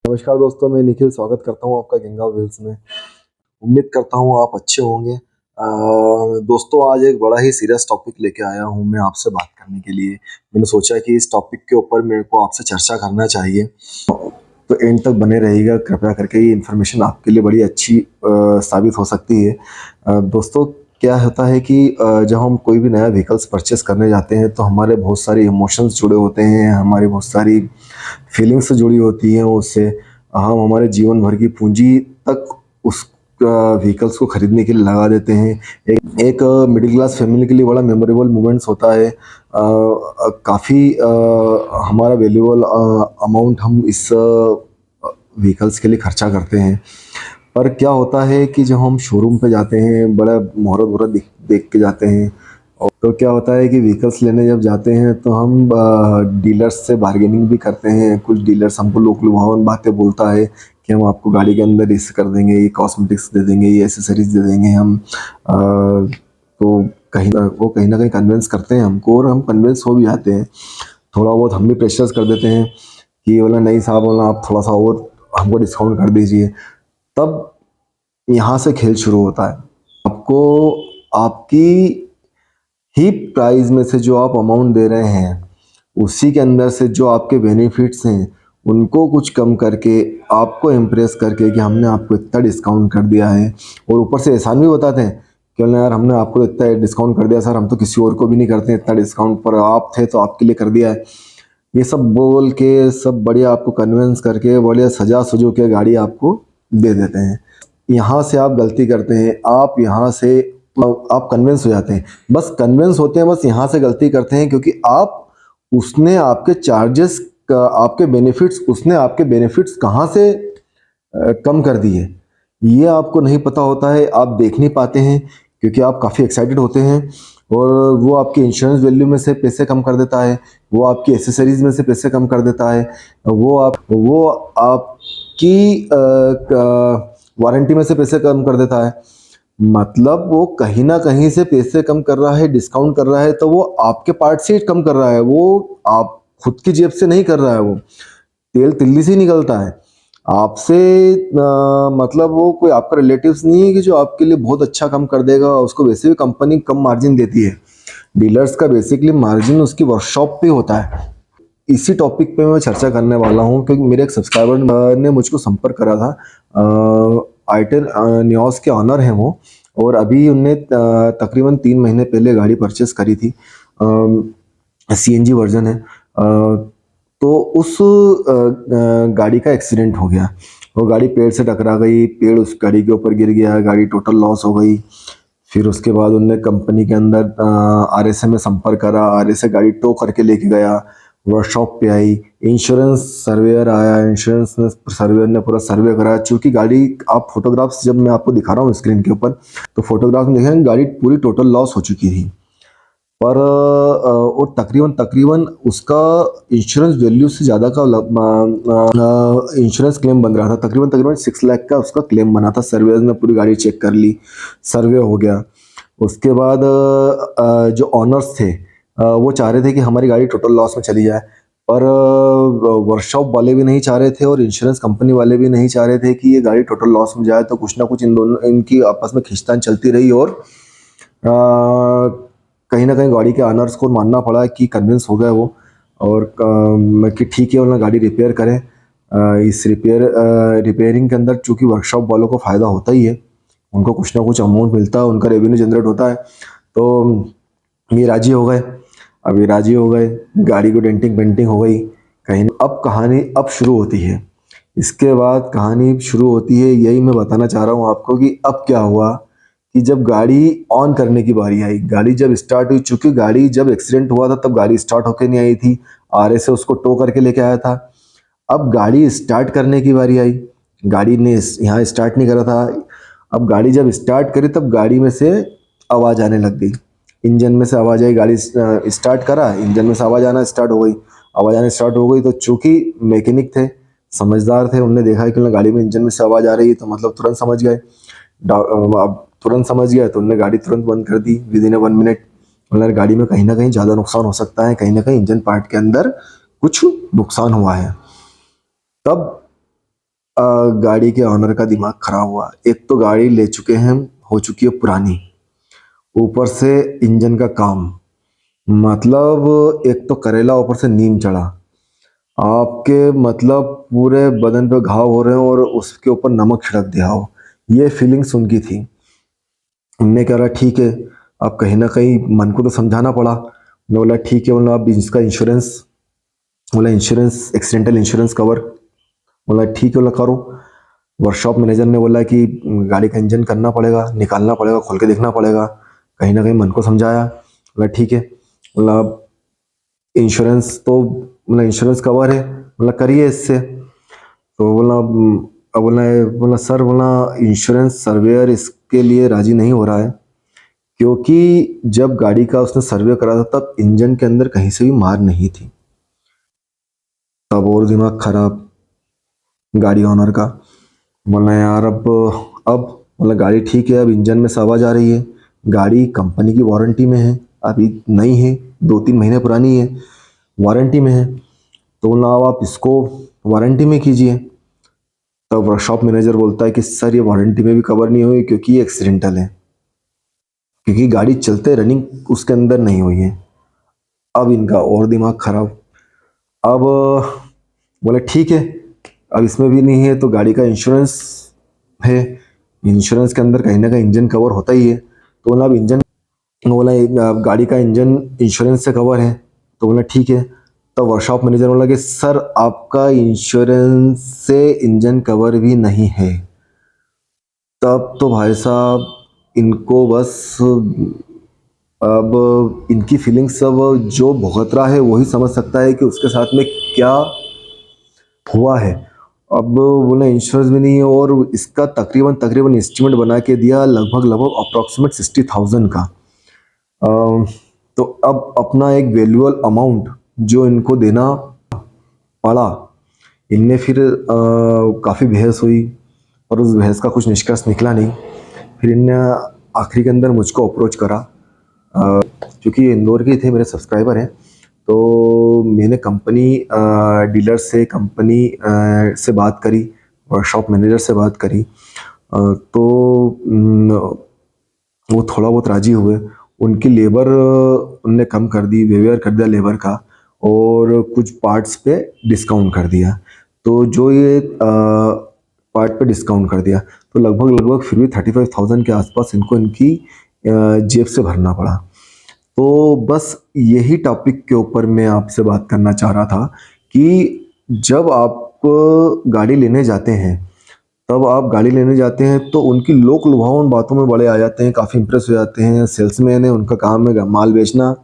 नमस्कार दोस्तों, मैं निखिल स्वागत करता हूँ आपका गंगा व्हील्स में। उम्मीद करता हूँ आप अच्छे होंगे। दोस्तों, आज एक बड़ा ही सीरियस टॉपिक लेके आया हूँ मैं आपसे बात करने के लिए। मैंने सोचा कि इस टॉपिक के ऊपर मेरे को आपसे चर्चा करना चाहिए, तो एंड तक बने रहिएगा कृपया करके। ये इन्फॉर्मेशन आपके लिए बड़ी अच्छी साबित हो सकती है। दोस्तों, क्या होता है कि जब हम कोई भी नया व्हीकल्स परचेस करने जाते हैं तो हमारे बहुत सारे इमोशंस जुड़े होते हैं, हमारी बहुत सारी फीलिंग्स जुड़ी होती हैं उससे। हम हमारे जीवन भर की पूंजी तक उस व्हीकल्स को खरीदने के लिए लगा देते हैं। एक मिडिल क्लास फैमिली के लिए बड़ा मेमोरेबल मोमेंट्स होता है। काफ़ी हमारा वैल्यूएबल अमाउंट हम इस व्हीकल्स के लिए खर्चा करते हैं। पर क्या होता है कि जब हम शोरूम पे जाते हैं, बड़ा मुहूर्त वहूर्त देख के जाते हैं, और तो क्या होता है कि व्हीकल्स लेने जब जाते हैं तो हम डीलर्स से बार्गेनिंग भी करते हैं। कुछ डीलर्स हमको लोक लुभावन बातें बोलता है कि हम आपको गाड़ी के अंदर इस कर देंगे, ये कॉस्मेटिक्स दे देंगे, ये एसेसरीज दे देंगे हम। तो कहीं ना कहीं कन्विंस करते हैं हमको, और हम कन्विंस हो भी जाते हैं। थोड़ा बहुत हम भी प्रेशर्स कर देते हैं कि बोला नहीं साहब, बोला आप थोड़ा सा और हमको डिस्काउंट कर दीजिए। तब यहाँ से खेल शुरू होता है। आपको आपकी ही प्राइस में से जो आप अमाउंट दे रहे हैं, उसी के अंदर से जो आपके बेनिफिट्स हैं उनको कुछ कम करके, आपको इम्प्रेस करके कि हमने आपको इतना डिस्काउंट कर दिया है, और ऊपर से एहसान भी बताते हैं कि बोले यार हमने आपको इतना डिस्काउंट कर दिया सर, हम तो किसी और को भी नहीं करते इतना डिस्काउंट, पर आप थे तो आपके लिए कर दिया है। ये सब बोल के, सब बढ़िया आपको कन्विंस करके, बढ़िया सजा सुजो के गाड़ी आपको दे देते हैं। यहाँ से आप गलती करते हैं। आप यहाँ से आप कन्विंस हो जाते हैं, बस कन्विंस होते हैं, बस यहाँ से गलती करते हैं, क्योंकि आप उसने आपके चार्जेस का, उसने आपके बेनिफिट्स कहाँ से कम कर दिए, ये आपको नहीं पता होता है। आप देख नहीं पाते हैं क्योंकि आप काफ़ी एक्साइटेड होते हैं, और वो आपके इंश्योरेंस वैल्यू में से पैसे कम कर देता है, वो आपकी एसेसरीज में से पैसे कम कर देता है, वो आपकी वारंटी में से पैसे कम कर देता है। मतलब वो कहीं ना कहीं से पैसे कम कर रहा है, डिस्काउंट कर रहा है, तो वो आपके पार्ट से कम कर रहा है, वो आप खुद की जेब से नहीं कर रहा है। वो तेल तिल्ली से ही निकलता है आपसे। मतलब वो कोई आपका रिलेटिव्स नहीं है कि जो आपके लिए बहुत अच्छा कम कर देगा। उसको वैसे भी कंपनी कम मार्जिन देती है। डीलर्स का बेसिकली मार्जिन उसकी वर्कशॉप पे होता है। इसी टॉपिक पे मैं चर्चा करने वाला हूँ, क्योंकि मेरे एक सब्सक्राइबर ने मुझको संपर्क करा था। आइटन न्यूज़ के ऑनर हैं वो, और अभी उनने तकरीबन 3 महीने पहले गाड़ी परचेस करी थी। सीएनजी वर्जन है। तो उस गाड़ी का एक्सीडेंट हो गया। वो गाड़ी पेड़ से टकरा गई, पेड़ उस गाड़ी के ऊपर गिर गया, गाड़ी टोटल लॉस हो गई। फिर उसके बाद उनने कंपनी के अंदर आरएसए में संपर्क करा, आरएसए गाड़ी टो करके लेके गया, वर्कशॉप पे आई, इंश्योरेंस सर्वेयर आया, इंश्योरेंस ने सर्वेयर ने पूरा सर्वे कराया। चूंकि गाड़ी, आप फोटोग्राफ्स जब मैं आपको दिखा रहा हूँ स्क्रीन के ऊपर, तो फोटोग्राफ में देखें गाड़ी पूरी टोटल लॉस हो चुकी थी। पर और तकरीबन तकरीबन उसका इंश्योरेंस वैल्यू से ज़्यादा का इंश्योरेंस क्लेम बन रहा था। तकरीबन तकरीबन 6 लाख का उसका क्लेम बना था। सर्वेयर ने पूरी गाड़ी चेक कर ली, सर्वे हो गया। उसके बाद जो ऑनर्स थे, वो चाह रहे थे कि हमारी गाड़ी टोटल लॉस में चली जाए, पर वर्कशॉप वाले भी नहीं चाह रहे थे और इंश्योरेंस कंपनी वाले भी नहीं चाह रहे थे कि ये गाड़ी टोटल लॉस में जाए। तो कुछ ना कुछ इनकी आपस में खींचतान चलती रही, और कहीं ना कहीं गाड़ी के ऑनर्स को मानना पड़ा कि कन्विंस हो गए वो, और कि ठीक है उन्होंने गाड़ी रिपेयर करें। इस रिपेयरिंग के अंदर चूंकि वर्कशॉप वालों को फ़ायदा होता ही है, उनको कुछ ना कुछ अमाउंट मिलता है, उनका रेवेन्यू जनरेट होता है। तो ये राजी हो गए। अब ये राजी हो गए, गाड़ी को डेंटिंग पेंटिंग हो गई कहीं। अब कहानी अब शुरू होती है। इसके बाद कहानी शुरू होती है, यही मैं बताना चाह रहा हूँ आपको कि अब क्या हुआ कि जब गाड़ी ऑन करने की बारी आई, गाड़ी जब स्टार्ट हुई, चूंकि गाड़ी जब एक्सीडेंट हुआ था तब गाड़ी स्टार्ट होकर नहीं आई थी, आरए से उसको टो करके लेके आया था। अब गाड़ी स्टार्ट करने की बारी आई, गाड़ी ने यहाँ स्टार्ट नहीं करा था। अब गाड़ी जब स्टार्ट करी तब गाड़ी में से आवाज़ आने लग गई, इंजन में से आवाज़ आई। गाड़ी स्टार्ट करा, इंजन में से आवाज़ आना स्टार्ट हो गई। आवाज़ आना स्टार्ट हो गई तो चूंकि मैकेनिक थे, समझदार थे, उनने देखा कि गाड़ी में इंजन में से आवाज़ आ रही है, तो मतलब तुरंत समझ गए। अब तुरंत समझ गया तो उन्होंने गाड़ी तुरंत बंद कर दी विद इन 1 मिनट। उन्होंने गाड़ी में कहीं ना कहीं ज़्यादा नुकसान हो सकता है, कहीं ना कहीं इंजन पार्ट के अंदर कुछ नुकसान हुआ है। तब गाड़ी के ऑनर का दिमाग खराब हुआ। एक तो गाड़ी ले चुके हैं, हो चुकी है पुरानी, ऊपर से इंजन का काम, मतलब एक तो करेला ऊपर से नीम चढ़ा। आपके मतलब पूरे बदन पे घाव हो रहे हो और उसके ऊपर नमक छिड़क दिया हो, ये फीलिंग्स उनकी थी। हमने कह रहा ठीक है, अब कहीं ना कहीं मन को तो समझाना पड़ा। हमने बोला ठीक है, बोला अब इसका इंश्योरेंस, बोला इंश्योरेंस एक्सीडेंटल इंश्योरेंस कवर, बोला ठीक है, बोला करो। वर्कशॉप मैनेजर ने बोला कि गाड़ी का इंजन करना पड़ेगा, निकालना पड़ेगा, खोल के देखना पड़ेगा। कहीं ना कहीं मन को समझाया, बोला ठीक है, बोला इंश्योरेंस तो, बोला इंश्योरेंस कवर है, बोला करिए इससे। तो बोला अब बोला, बोला सर, बोला इंश्योरेंस सर्वेयर इसके लिए राजी नहीं हो रहा है, क्योंकि जब गाड़ी का उसने सर्वे करा था तब इंजन के अंदर कहीं से भी मार नहीं थी। तब और दिमाग खराब गाड़ी ऑनर का। बोला यार अब बोला गाड़ी ठीक है, अब इंजन में से आवाज़ आ रही है, गाड़ी कंपनी की वारंटी में है, अभी नई है, 2-3 महीने पुरानी है, वारंटी में है। तो बोला अब आप इसको वारंटी में कीजिए। तब वर्कशॉप मैनेजर बोलता है कि सर ये वारंटी में भी कवर नहीं हुई, क्योंकि ये एक्सीडेंटल है, क्योंकि गाड़ी चलते रनिंग उसके अंदर नहीं हुई है। अब इनका और दिमाग खराब। अब बोले ठीक है, अब इसमें भी नहीं है तो गाड़ी का इंश्योरेंस है, इंश्योरेंस के अंदर कहीं ना कहीं इंजन कवर होता ही है। तो बोला अब इंजन, बोला गाड़ी का इंजन इंश्योरेंस से कवर है। तो बोला ठीक है। तो वर्कशॉप मैनेजर बोला कि सर आपका इंश्योरेंस से इंजन कवर भी नहीं है। तब तो भाई साहब इनको बस, अब इनकी फीलिंग्स, सब जो भुगत रहा है वही समझ सकता है कि उसके साथ में क्या हुआ है। अब बोले इंश्योरेंस भी नहीं है, और इसका तकरीबन तकरीबन एस्टिमेट बना के दिया लगभग लगभग अप्रॉक्सीमेट 60,000 का। तो अब अपना एक वैल्यूअल अमाउंट जो इनको देना पड़ा, इनमें फिर काफ़ी बहस हुई, और उस बहस का कुछ निष्कर्ष निकला नहीं। फिर इनने आखिरी के अंदर मुझको अप्रोच करा, क्योंकि ये इंदौर के ही थे, मेरे सब्सक्राइबर हैं। तो मैंने कंपनी डीलर से, कंपनी से बात करी, वर्कशॉप मैनेजर से बात करी। तो वो थोड़ा बहुत राजी हुए। उनकी लेबर उनने कम कर दी, वेवेयर कर दिया लेबर का, और कुछ पार्ट्स पे डिस्काउंट कर दिया। तो जो ये पार्ट पे डिस्काउंट कर दिया, तो लगभग लगभग फिर भी 35,000 के आसपास इनको इनकी जेब से भरना पड़ा। तो बस यही टॉपिक के ऊपर मैं आपसे बात करना चाह रहा था कि जब आप गाड़ी लेने जाते हैं, तब आप गाड़ी लेने जाते हैं तो उनकी लोक लुभावन बातों में बड़े आ जाते हैं, काफ़ी इंप्रेस हो जाते हैं। सेल्समैन है, उनका काम है माल बेचना,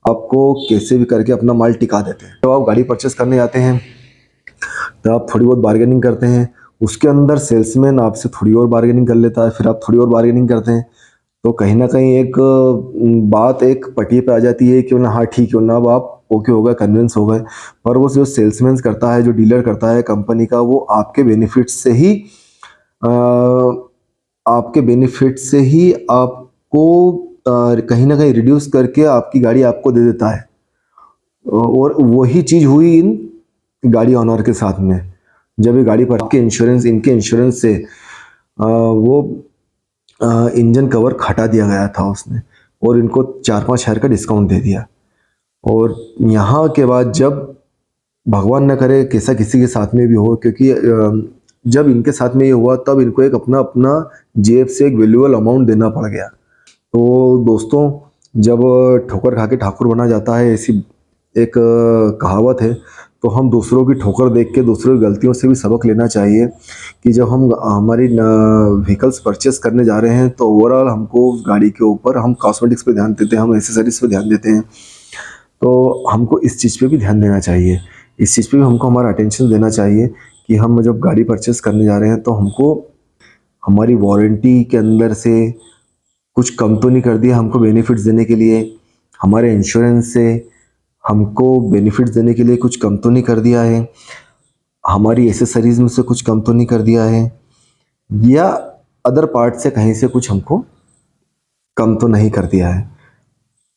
आपको कैसे भी करके अपना माल टिका देते हैं। तो आप गाड़ी परचेस करने जाते हैं तो आप थोड़ी बहुत बार्गेनिंग करते हैं, उसके अंदर सेल्समैन आपसे थोड़ी और बार्गेनिंग कर लेता है, फिर आप थोड़ी और बार्गेनिंग करते हैं। तो कहीं ना कहीं एक बात एक पटिए पे आ जाती है कि ना हाँ ठीक है ना, अब आप ओके हो गए, कन्विंस हो गए। पर वो जो सेल्समैन करता है, जो डीलर करता है कंपनी का, वो आपके बेनिफिट से ही अ, आपके बेनिफिट से ही आपको कहीं ना कहीं रिड्यूस करके आपकी गाड़ी आपको दे देता है। और वही चीज़ हुई इन गाड़ी ऑनर के साथ में। जब ये गाड़ी पर के इंश्योरेंस, इनके इंश्योरेंस से वो इंजन कवर हटा दिया गया था उसने, और इनको 4-5 हज़ार का डिस्काउंट दे दिया। और यहाँ के बाद जब भगवान न करे कैसा किसी के साथ में भी हो, क्योंकि जब इनके साथ में ये हुआ तब इनको एक अपना अपना जेब से एक वैल्यूएबल अमाउंट देना पड़ गया। तो दोस्तों, जब ठोकर खा के ठाकुर बना जाता है, ऐसी एक कहावत है। तो हम दूसरों की ठोकर देख के दूसरों की गलतियों से भी सबक लेना चाहिए, कि जब हम हमारी व्हीकल्स परचेस करने जा रहे हैं तो ओवरऑल हमको उस गाड़ी के ऊपर, हम कॉस्मेटिक्स पे ध्यान देते हैं, हम एसेसरीज पे ध्यान देते हैं, तो हमको इस चीज़ पे भी ध्यान देना चाहिए। इस चीज़ पे भी हमको हमारा अटेंशन देना चाहिए कि हम जब गाड़ी परचेस करने जा रहे हैं तो हमको हमारी वारंटी के अंदर से कुछ कम तो नहीं कर दिया हमको बेनिफिट्स देने के लिए, हमारे इंश्योरेंस से हमको बेनिफिट्स देने के लिए कुछ कम तो नहीं कर दिया है, हमारी एसेसरीज में से कुछ कम तो नहीं कर दिया है, या अदर पार्ट से कहीं से कुछ हमको कम तो नहीं कर दिया है।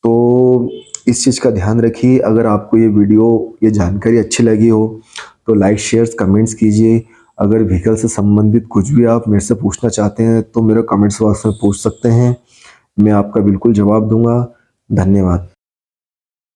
तो इस चीज़ का ध्यान रखिए। अगर आपको ये वीडियो, ये जानकारी अच्छी लगी हो तो लाइक शेयर्स कमेंट्स कीजिए। अगर व्हीकल से संबंधित कुछ भी आप मेरे से पूछना चाहते हैं तो मेरे कमेंट्स बॉक्स में पूछ सकते हैं, मैं आपका बिल्कुल जवाब दूंगा। धन्यवाद।